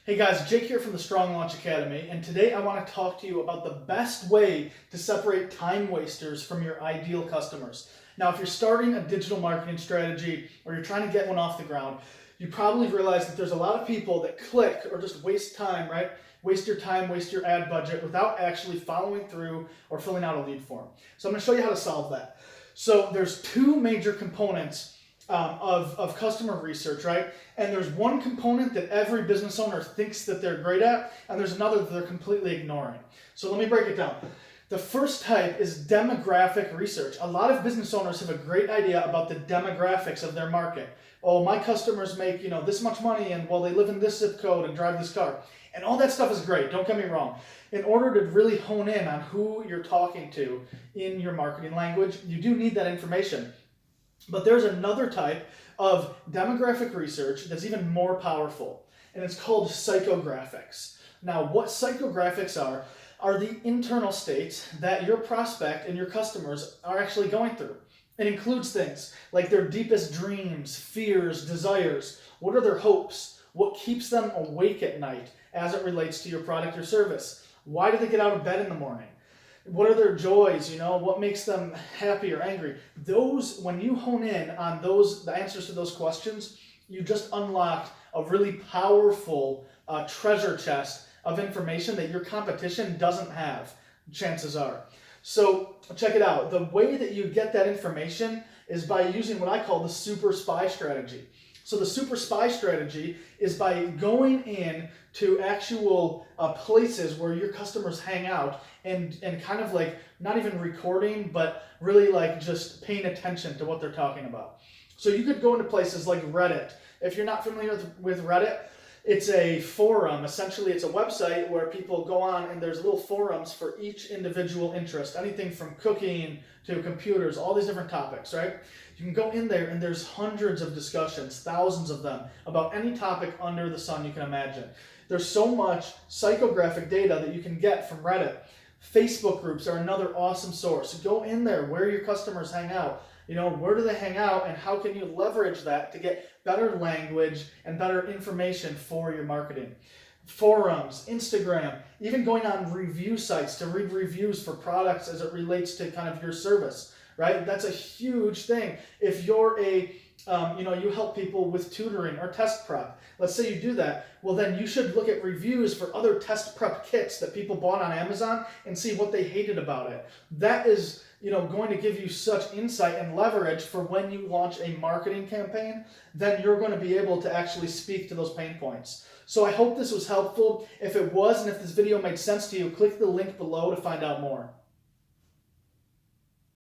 Hey guys, Jake here from the Strong Launch Academy, and today I want to talk to you about the best way to separate time wasters from your ideal customers. Now, if you're starting a digital marketing strategy or you're trying to get one off the ground, you probably realize that there's a lot of people that click or just waste time, right? Waste your time, waste your ad budget without actually following through or filling out a lead form. So I'm going to show you how to solve that. So there's two major components of customer research, right? And there's one component that every business owner thinks that they're great at, and there's another that they're completely ignoring. So let me break it down. The first type is demographic research. A lot of business owners have a great idea about the demographics of their market. Oh, my customers make, this much money, and well, they live in this zip code and drive this car. And all that stuff is great, don't get me wrong. In order to really hone in on who you're talking to in your marketing language, you do need that information. But there's another type of demographic research that's even more powerful, and it's called psychographics. Now, what psychographics are the internal states that your prospect and your customers are actually going through. It includes things like their deepest dreams, fears, desires. What are their hopes? What keeps them awake at night as it relates to your product or service? Why do they get out of bed in the morning? What are their joys? What makes them happy or angry? Those, when you hone in on the answers to those questions, you just unlocked a really powerful treasure chest of information that your competition doesn't have, chances are. So check it out. The way that you get that information is by using what I call the super spy strategy. So the super spy strategy is by going in to actual places where your customers hang out and kind of like not even recording, but really like just paying attention to what they're talking about. So you could go into places like Reddit. If you're not familiar with Reddit, it's a forum. Essentially, it's a website where people go on and there's little forums for each individual interest, anything from cooking to computers, all these different topics, right? You can go in there and there's hundreds of discussions, thousands of them, about any topic under the sun you can imagine. There's so much psychographic data that you can get from Reddit. Facebook groups are another awesome source. Go in there where your customers hang out. Where do they hang out and how can you leverage that to get better language and better information for your marketing? Forums, Instagram, even going on review sites to read reviews for products as it relates to kind of your service, right? That's a huge thing. If you're you help people with tutoring or test prep. Let's say you do that. Well, then you should look at reviews for other test prep kits that people bought on Amazon and see what they hated about it. That is, going to give you such insight and leverage for when you launch a marketing campaign, then you're going to be able to actually speak to those pain points. So I hope this was helpful. If it was, and if this video made sense to you, click the link below to find out more.